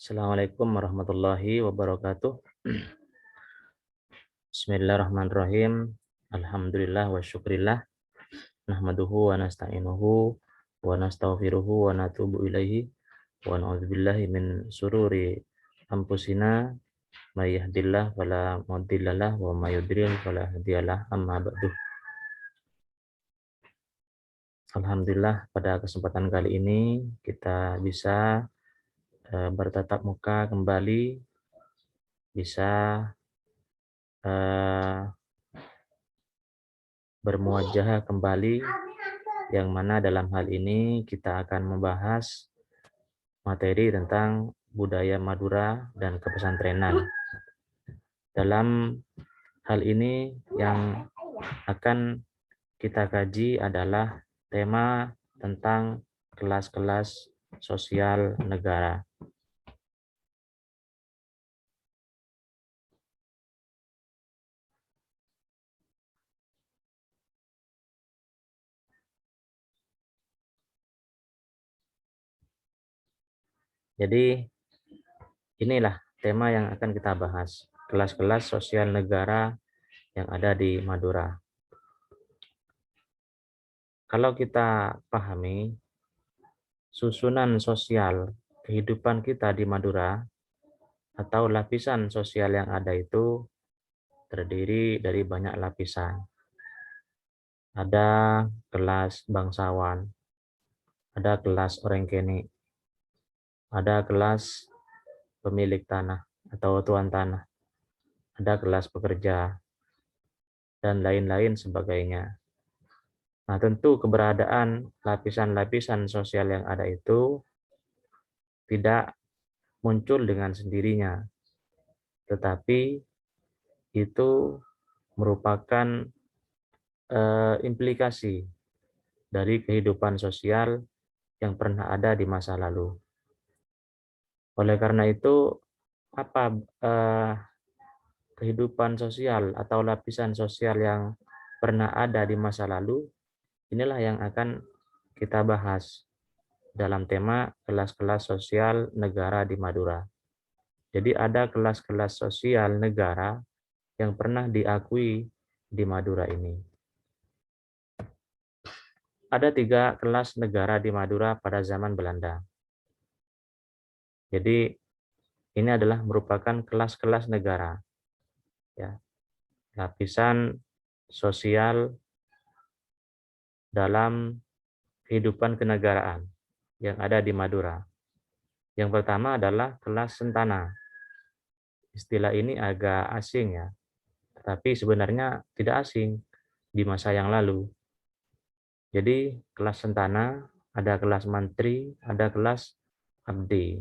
Assalamualaikum warahmatullahi wabarakatuh. Bismillahirrahmanirrahim. Alhamdulillah wa syukrillah. Nahmaduhu wa nasta'inuhu wa nastaghfiruhu wa natubu ilaihi wa na'udzubillahi min sururi anfusina may yahdihillahu fala mudhillalah wa may yudlil fala hadiyalah. Amma ba'du. Alhamdulillah pada kesempatan kali ini kita bisa bertatap muka kembali, bisa bermuajahah kembali, yang mana dalam hal ini kita akan membahas materi tentang budaya Madura dan kepesantrenan. Dalam hal ini yang akan kita kaji adalah tema tentang kelas-kelas sosial negara. Jadi inilah tema yang akan kita bahas, kelas-kelas sosial negara yang ada di Madura. Kalau kita pahami susunan sosial kehidupan kita di Madura atau lapisan sosial yang ada itu terdiri dari banyak lapisan. Ada kelas bangsawan, ada kelas orangkene, ada kelas pemilik tanah atau tuan tanah, ada kelas pekerja, dan lain-lain sebagainya. Nah, tentu keberadaan lapisan-lapisan sosial yang ada itu tidak muncul dengan sendirinya, tetapi itu merupakan implikasi dari kehidupan sosial yang pernah ada di masa lalu. Oleh karena itu, apa kehidupan sosial atau lapisan sosial yang pernah ada di masa lalu, inilah yang akan kita bahas dalam tema kelas-kelas sosial negara di Madura. Jadi ada kelas-kelas sosial negara yang pernah diakui di Madura ini. Ada 3 kelas negara di Madura pada zaman Belanda. Jadi ini adalah merupakan kelas-kelas negara, ya, lapisan sosial dalam kehidupan kenegaraan yang ada di Madura. Yang pertama adalah kelas sentana. Istilah ini agak asing ya, tetapi sebenarnya tidak asing di masa yang lalu. Jadi kelas sentana, ada kelas mantri, ada kelas abdi.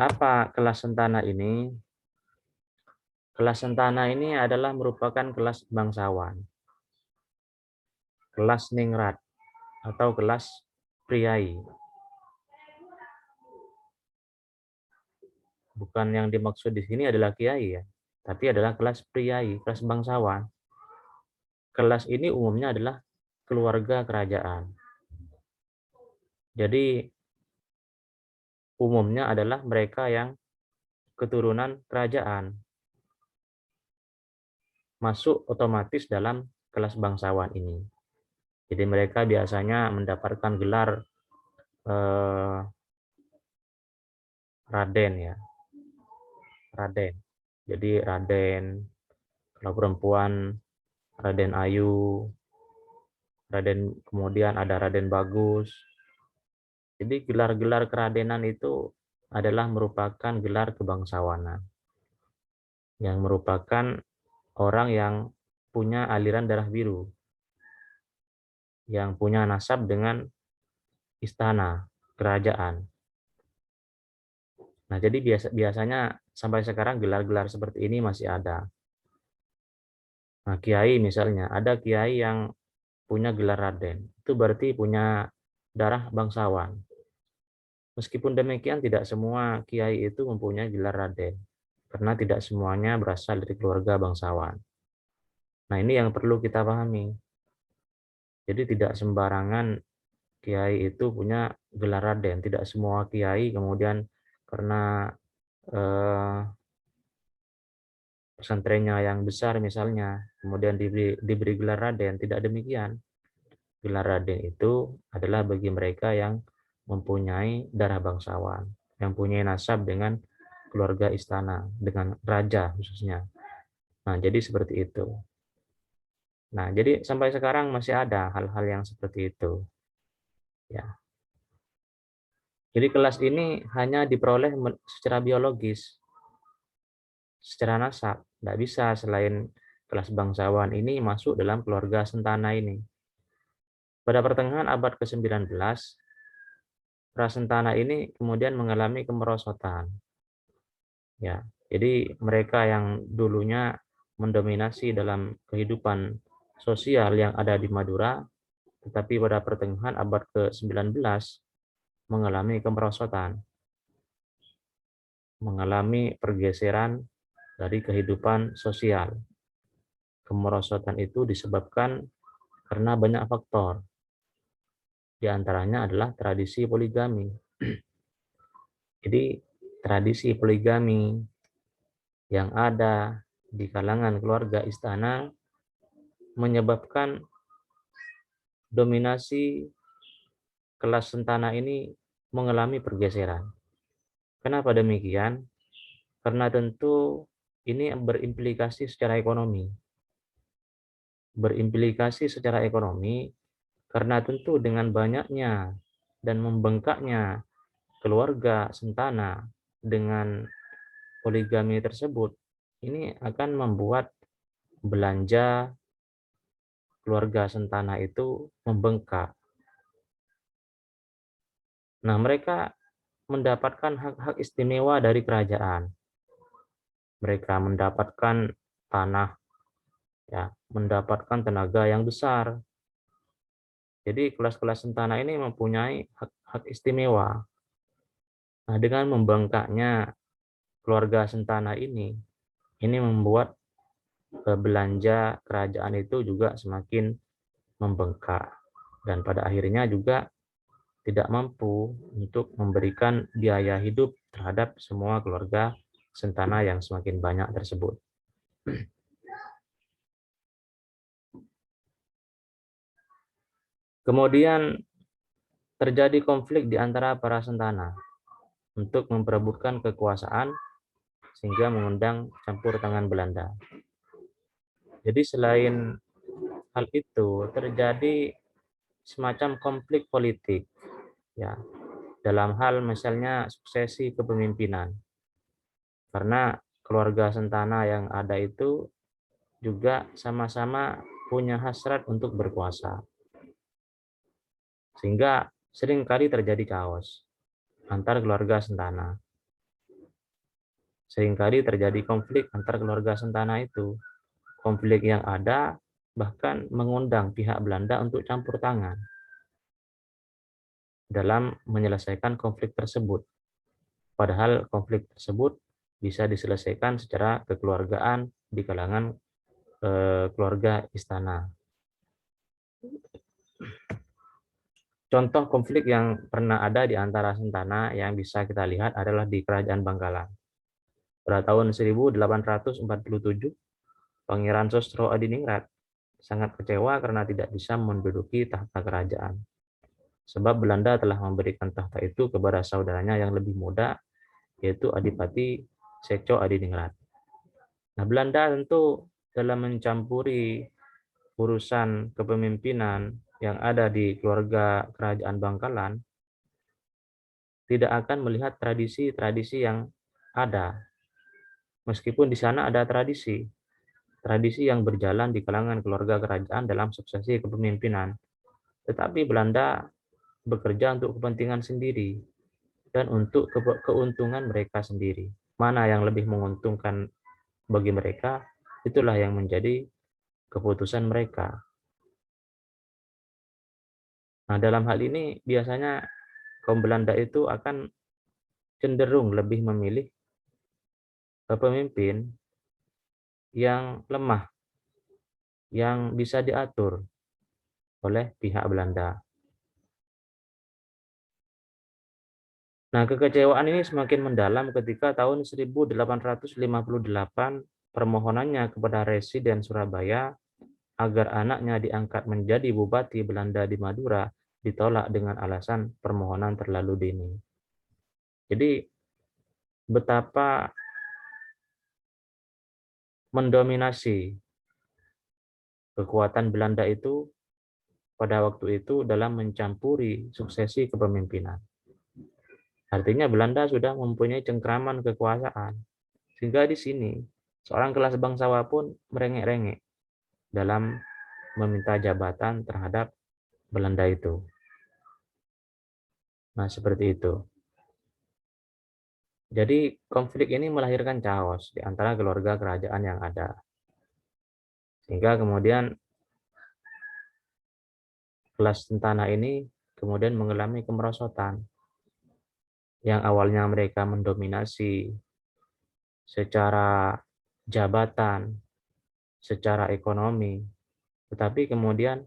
Apa kelas sentana ini? Kelas sentana ini adalah merupakan kelas bangsawan, kelas ningrat, atau kelas priai. Bukan yang dimaksud di sini adalah kiai ya, tapi adalah kelas priai, kelas bangsawan. Kelas ini umumnya adalah keluarga kerajaan. Jadi umumnya adalah mereka yang keturunan kerajaan. Masuk otomatis dalam kelas bangsawan ini. Jadi mereka biasanya mendapatkan gelar Raden ya. Raden. Jadi Raden, kalau perempuan Raden Ayu, Raden, kemudian ada Raden Bagus. Jadi gelar-gelar keradenan itu adalah merupakan gelar kebangsawanan yang merupakan orang yang punya aliran darah biru, yang punya nasab dengan istana, kerajaan. Nah, jadi biasanya sampai sekarang gelar-gelar seperti ini masih ada. Nah, kiai misalnya, ada kiai yang punya gelar Raden, itu berarti punya darah bangsawan. Meskipun demikian, tidak semua kiai itu mempunyai gelar Raden, karena tidak semuanya berasal dari keluarga bangsawan. Nah, ini yang perlu kita pahami. Jadi tidak sembarangan kiai itu punya gelar raden. Tidak semua kiai kemudian karena pesantrennya yang besar misalnya, kemudian diberi gelar raden. Tidak demikian. Gelar raden itu adalah bagi mereka yang mempunyai darah bangsawan, yang punya nasab dengan keluarga istana, dengan raja khususnya. Nah, jadi seperti itu. Nah, jadi sampai sekarang masih ada hal-hal yang seperti itu. Ya. Jadi kelas ini hanya diperoleh secara biologis, secara nasab. Tidak bisa selain kelas bangsawan ini masuk dalam keluarga Sentana ini. Pada pertengahan abad ke-19, Prasentana ini kemudian mengalami kemerosotan. Ya, jadi mereka yang dulunya mendominasi dalam kehidupan sosial yang ada di Madura, tetapi pada pertengahan abad ke-19 mengalami kemerosotan, mengalami pergeseran dari kehidupan sosial. Kemerosotan itu disebabkan karena banyak faktor. Di antaranya adalah tradisi poligami. Jadi tradisi poligami yang ada di kalangan keluarga istana menyebabkan dominasi kelas Sentana ini mengalami pergeseran. Kenapa demikian? Karena tentu ini berimplikasi secara ekonomi. Berimplikasi secara ekonomi karena tentu dengan banyaknya dan membengkaknya keluarga Sentana dengan poligami tersebut, ini akan membuat belanja keluarga Sentana itu membengkak. Nah, mereka mendapatkan hak-hak istimewa dari kerajaan. Mereka mendapatkan tanah, ya, mendapatkan tenaga yang besar. Jadi kelas-kelas Sentana ini mempunyai hak istimewa. Nah, dengan membengkaknya keluarga Sentana ini membuat belanja kerajaan itu juga semakin membengkak. Dan pada akhirnya juga tidak mampu untuk memberikan biaya hidup terhadap semua keluarga Sentana yang semakin banyak tersebut. Kemudian terjadi konflik di antara para Sentana untuk memperebutkan kekuasaan sehingga mengundang campur tangan Belanda. Jadi selain hal itu terjadi semacam konflik politik, ya, dalam hal misalnya suksesi kepemimpinan. Karena keluarga Sentana yang ada itu juga sama-sama punya hasrat untuk berkuasa. Sehingga seringkali terjadi chaos antar keluarga Sentana. Seringkali terjadi konflik antar keluarga Sentana itu. Konflik yang ada bahkan mengundang pihak Belanda untuk campur tangan dalam menyelesaikan konflik tersebut. Padahal konflik tersebut bisa diselesaikan secara kekeluargaan di kalangan keluarga istana. Contoh konflik yang pernah ada di antara Sentana yang bisa kita lihat adalah di Kerajaan Bangkalan. Pada tahun 1847, Pangeran Sosro Adiningrat sangat kecewa karena tidak bisa menduduki tahta kerajaan. Sebab Belanda telah memberikan tahta itu kepada saudaranya yang lebih muda, yaitu Adipati Seco Adiningrat. Nah, Belanda tentu dalam mencampuri urusan kepemimpinan yang ada di keluarga kerajaan Bangkalan, tidak akan melihat tradisi-tradisi yang ada. Meskipun di sana ada tradisi yang berjalan di kalangan keluarga kerajaan dalam suksesi kepemimpinan. Tetapi Belanda bekerja untuk kepentingan sendiri dan untuk keuntungan mereka sendiri. Mana yang lebih menguntungkan bagi mereka, itulah yang menjadi keputusan mereka. Nah, dalam hal ini biasanya kaum Belanda itu akan cenderung lebih memilih pemimpin yang lemah, yang bisa diatur oleh pihak Belanda. Nah, kekecewaan ini semakin mendalam ketika tahun 1858 permohonannya kepada Residen Surabaya agar anaknya diangkat menjadi Bupati Belanda di Madura ditolak dengan alasan permohonan terlalu dini. Jadi betapa mendominasi kekuatan Belanda itu pada waktu itu dalam mencampuri suksesi kepemimpinan. Artinya Belanda sudah mempunyai cengkraman kekuasaan. Sehingga di sini seorang kelas bangsawan pun merengek-rengek dalam meminta jabatan terhadap Belanda itu. Nah, seperti itu. Jadi konflik ini melahirkan chaos di antara keluarga kerajaan yang ada. Sehingga kemudian kelas tentara ini kemudian mengalami kemerosotan. Yang awalnya mereka mendominasi secara jabatan, secara ekonomi, tetapi kemudian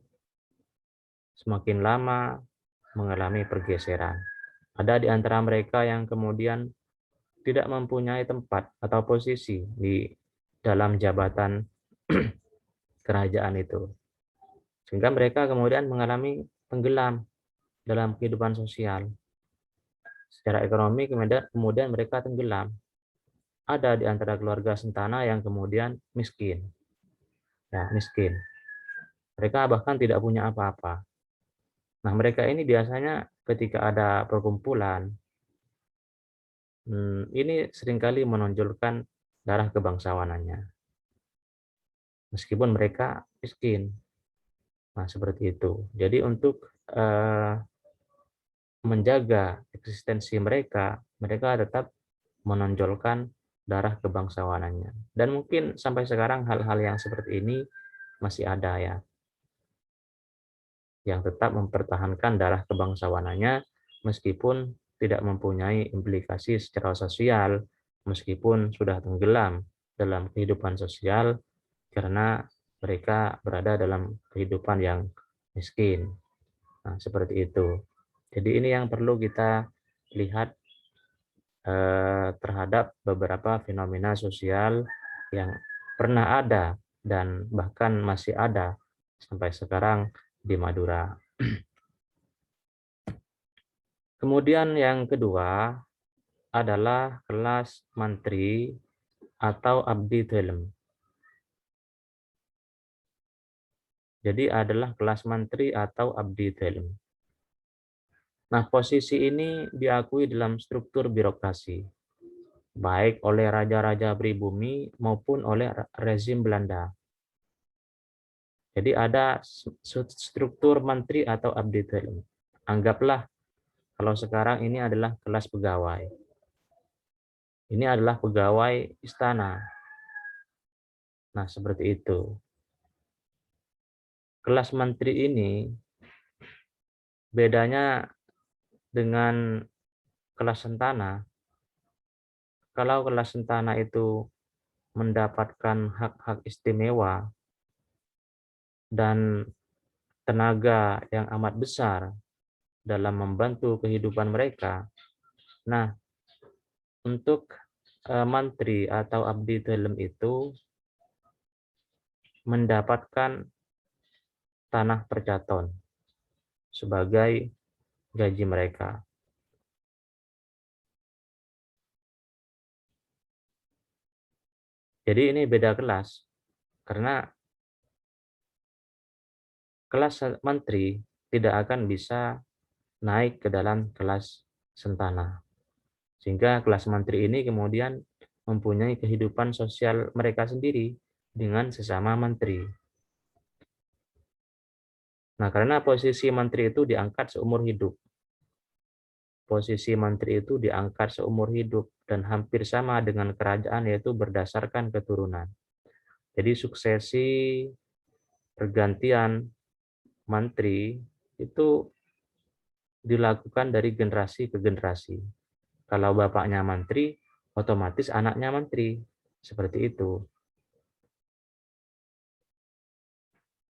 semakin lama mengalami pergeseran. Ada di antara mereka yang kemudian tidak mempunyai tempat atau posisi di dalam jabatan kerajaan itu. Sehingga mereka kemudian mengalami tenggelam dalam kehidupan sosial. Secara ekonomi kemudian mereka tenggelam. Ada di antara keluarga Sentana yang kemudian miskin. Ya, miskin. Mereka bahkan tidak punya apa-apa. Nah, mereka ini biasanya ketika ada perkumpulan, ini seringkali menonjolkan darah kebangsawanannya. Meskipun mereka miskin. Nah, seperti itu. Jadi untuk menjaga eksistensi mereka, mereka tetap menonjolkan darah kebangsawanannya. Dan mungkin sampai sekarang hal-hal yang seperti ini masih ada ya, yang tetap mempertahankan darah kebangsawanannya meskipun tidak mempunyai implikasi secara sosial, meskipun sudah tenggelam dalam kehidupan sosial karena mereka berada dalam kehidupan yang miskin. Nah, seperti itu. Jadi ini yang perlu kita lihat terhadap beberapa fenomena sosial yang pernah ada dan bahkan masih ada sampai sekarang di Madura. Kemudian yang kedua adalah kelas mantri atau abdi dalem. Jadi adalah kelas mantri atau abdi dalem. Nah, posisi ini diakui dalam struktur birokrasi, baik oleh raja-raja pribumi maupun oleh rezim Belanda. Jadi ada struktur menteri atau abdi dalem. Anggaplah kalau sekarang ini adalah kelas pegawai. Ini adalah pegawai istana. Nah, seperti itu. Kelas menteri ini bedanya dengan kelas sentana. Kalau kelas sentana itu mendapatkan hak-hak istimewa dan tenaga yang amat besar dalam membantu kehidupan mereka. Nah, untuk mantri atau abdi dalem itu mendapatkan tanah percaton sebagai gaji mereka. Jadi ini beda kelas, karena kelas menteri tidak akan bisa naik ke dalam kelas sentana. Sehingga kelas menteri ini kemudian mempunyai kehidupan sosial mereka sendiri dengan sesama menteri. Nah, karena posisi menteri itu diangkat seumur hidup. Posisi menteri itu diangkat seumur hidup dan hampir sama dengan kerajaan, yaitu berdasarkan keturunan. Jadi suksesi pergantian menteri itu dilakukan dari generasi ke generasi. Kalau bapaknya menteri, otomatis anaknya menteri. Seperti itu.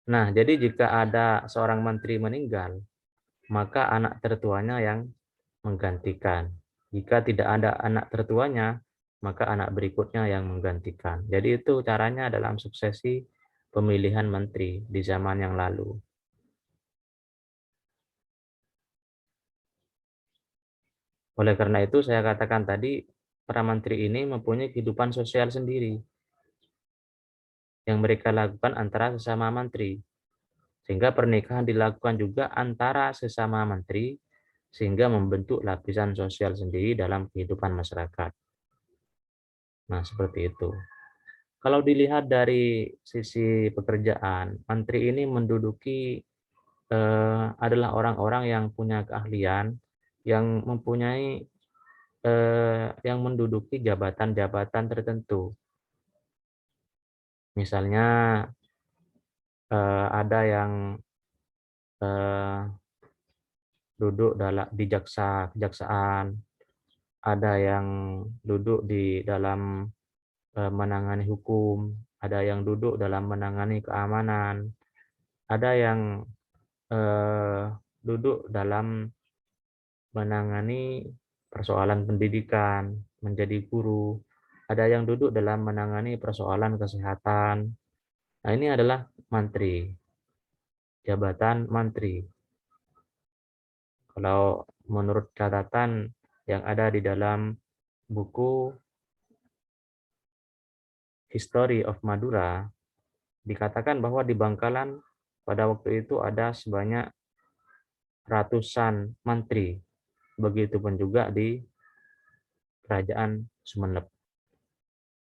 Nah, jadi jika ada seorang menteri meninggal, maka anak tertuanya yang menggantikan. Jika tidak ada anak tertuanya, maka anak berikutnya yang menggantikan. Jadi itu caranya dalam suksesi pemilihan menteri di zaman yang lalu. Oleh karena itu saya katakan tadi, para menteri ini mempunyai kehidupan sosial sendiri yang mereka lakukan antara sesama menteri. Sehingga pernikahan dilakukan juga antara sesama menteri, sehingga membentuk lapisan sosial sendiri dalam kehidupan masyarakat. Nah, seperti itu. Kalau dilihat dari sisi pekerjaan, menteri ini menduduki adalah orang-orang yang punya keahlian, yang mempunyai yang menduduki jabatan-jabatan tertentu. Misalnya ada yang eh, duduk di kejaksaan, ada yang duduk di dalam menangani hukum, ada yang duduk dalam menangani keamanan, ada yang duduk dalam menangani persoalan pendidikan, menjadi guru, ada yang duduk dalam menangani persoalan kesehatan. Nah, ini adalah mantri, jabatan mantri. Kalau menurut catatan yang ada di dalam buku History of Madura, dikatakan bahwa di Bangkalan pada waktu itu ada sebanyak ratusan mantri. Begitupun juga di Kerajaan Sumeneb.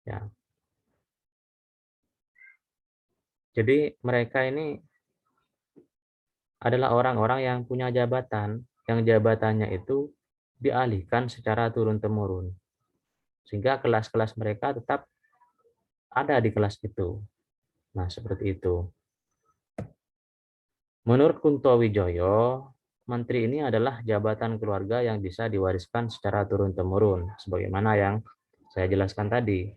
Ya. Jadi mereka ini adalah orang-orang yang punya jabatan, yang jabatannya itu dialihkan secara turun-temurun. Sehingga kelas-kelas mereka tetap ada di kelas itu. Nah, seperti itu. Menurut Kunto Wijoyo, menteri ini adalah jabatan keluarga yang bisa diwariskan secara turun-temurun, sebagaimana yang saya jelaskan tadi.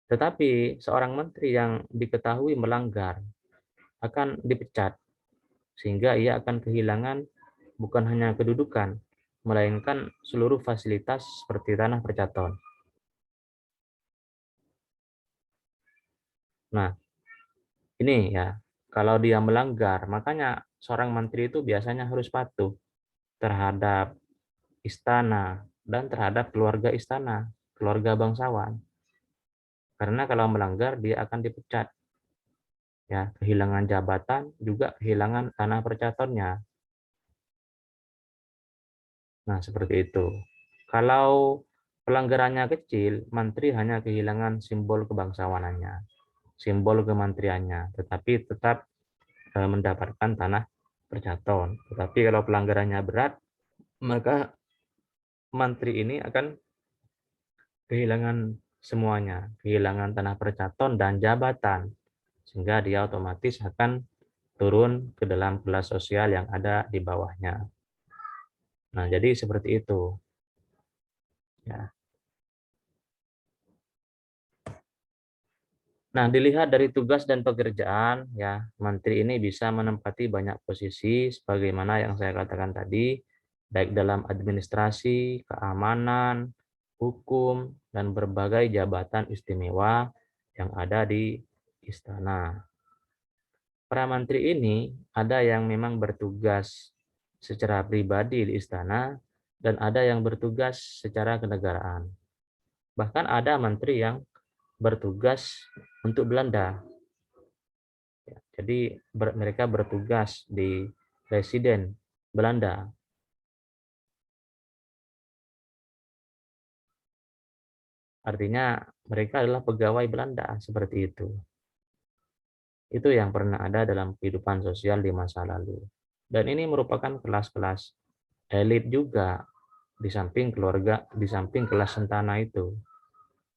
Tetapi seorang menteri yang diketahui melanggar akan dipecat, sehingga ia akan kehilangan bukan hanya kedudukan, melainkan seluruh fasilitas seperti tanah percaton. Nah, ini ya, kalau dia melanggar, makanya seorang menteri itu biasanya harus patuh terhadap istana dan terhadap keluarga istana, keluarga bangsawan. Karena kalau melanggar dia akan dipecat. Ya, kehilangan jabatan juga kehilangan tanah percatonnya. Nah, seperti itu. Kalau pelanggarannya kecil, menteri hanya kehilangan simbol kebangsawanannya, simbol kementeriannya, tetapi tetap mendapatkan tanah percaton. Tetapi kalau pelanggarannya berat, maka menteri ini akan kehilangan semuanya, kehilangan tanah percaton dan jabatan, sehingga dia otomatis akan turun ke dalam kelas sosial yang ada di bawahnya. Nah, jadi seperti itu. Ya. Nah, dilihat dari tugas dan pekerjaan, ya, menteri ini bisa menempati banyak posisi sebagaimana yang saya katakan tadi, baik dalam administrasi, keamanan, hukum, dan berbagai jabatan istimewa yang ada di istana. Para menteri ini ada yang memang bertugas secara pribadi di istana dan ada yang bertugas secara kenegaraan. Bahkan ada menteri yang bertugas untuk Belanda. Jadi mereka bertugas di residen Belanda. Artinya mereka adalah pegawai Belanda seperti itu. Itu yang pernah ada dalam kehidupan sosial di masa lalu. Dan ini merupakan kelas-kelas elit juga di samping keluarga, di samping kelas sentana itu.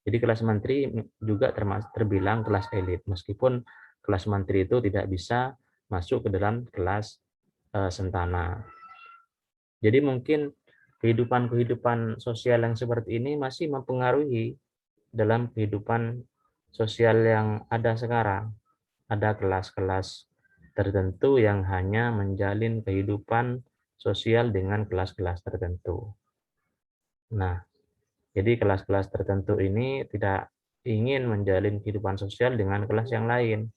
Jadi kelas menteri juga terbilang kelas elit, meskipun kelas menteri itu tidak bisa masuk ke dalam kelas sentana. Jadi mungkin kehidupan-kehidupan sosial yang seperti ini masih mempengaruhi dalam kehidupan sosial yang ada sekarang. Ada kelas-kelas tertentu yang hanya menjalin kehidupan sosial dengan kelas-kelas tertentu. Nah, jadi kelas-kelas tertentu ini tidak ingin menjalin kehidupan sosial dengan kelas yang lain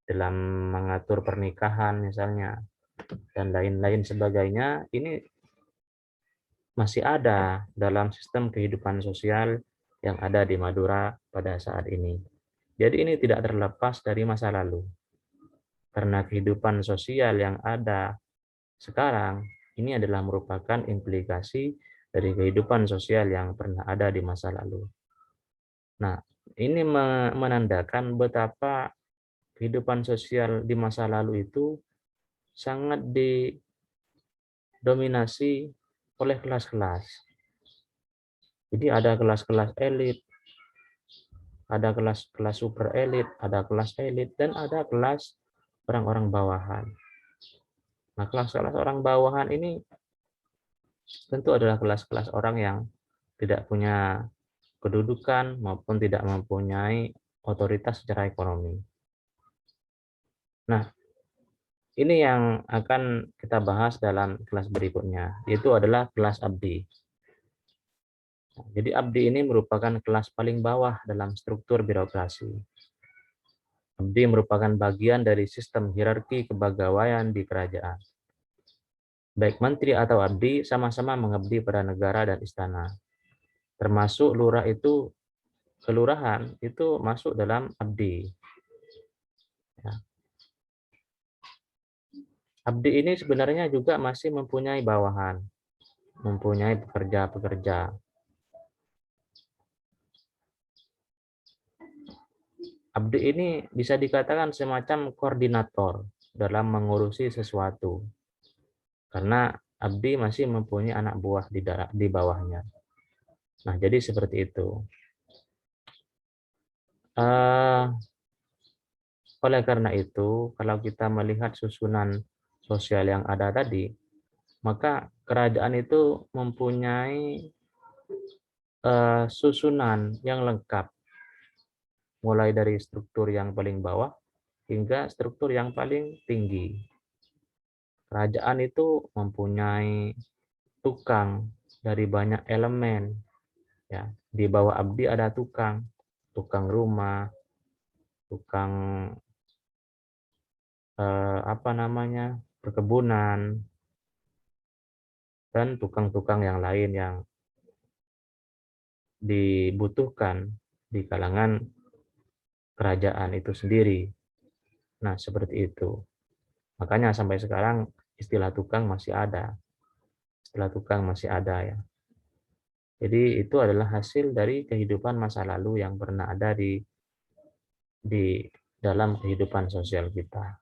dalam mengatur pernikahan misalnya dan lain-lain sebagainya. Ini masih ada dalam sistem kehidupan sosial yang ada di Madura pada saat ini. Jadi ini tidak terlepas dari masa lalu. Karena kehidupan sosial yang ada sekarang ini adalah merupakan implikasi dari kehidupan sosial yang pernah ada di masa lalu. Nah, ini menandakan betapa kehidupan sosial di masa lalu itu sangat didominasi oleh kelas-kelas. Jadi ada kelas-kelas elit, ada kelas-kelas super elit, ada kelas elit, dan ada kelas orang-orang bawahan. Nah, kelas-kelas orang bawahan ini tentu adalah kelas-kelas orang yang tidak punya kedudukan maupun tidak mempunyai otoritas secara ekonomi. Nah, ini yang akan kita bahas dalam kelas berikutnya, yaitu adalah kelas abdi. Nah, jadi abdi ini merupakan kelas paling bawah dalam struktur birokrasi. Abdi merupakan bagian dari sistem hierarki kepegawaian di kerajaan. Baik menteri atau abdi sama-sama mengabdi pada negara dan istana. Termasuk kelurahan itu masuk dalam abdi. Ya. Abdi ini sebenarnya juga masih mempunyai bawahan, mempunyai pekerja-pekerja. Abdi ini bisa dikatakan semacam koordinator dalam mengurusi sesuatu. Karena abdi masih mempunyai anak buah di bawahnya. Nah, jadi seperti itu. Oleh karena itu, kalau kita melihat susunan sosial yang ada tadi, maka kerajaan itu mempunyai susunan yang lengkap, mulai dari struktur yang paling bawah hingga struktur yang paling tinggi. Kerajaan itu mempunyai tukang dari banyak elemen. Ya, di bawah abdi ada tukang rumah, tukang perkebunan, dan tukang-tukang yang lain yang dibutuhkan di kalangan kerajaan itu sendiri. Nah, seperti itu. Makanya sampai sekarang istilah tukang masih ada. Istilah tukang masih ada ya. Jadi itu adalah hasil dari kehidupan masa lalu yang pernah ada di dalam kehidupan sosial kita.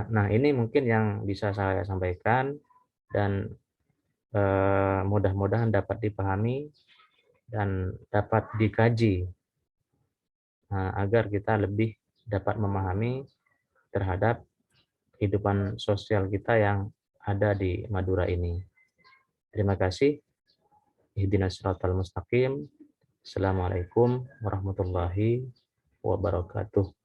Nah, ini mungkin yang bisa saya sampaikan dan mudah-mudahan dapat dipahami dan dapat dikaji agar kita lebih dapat memahami terhadap kehidupan sosial kita yang ada di Madura ini. Terima kasih. Ihdinas siratal mustaqim. Assalamualaikum warahmatullahi wabarakatuh.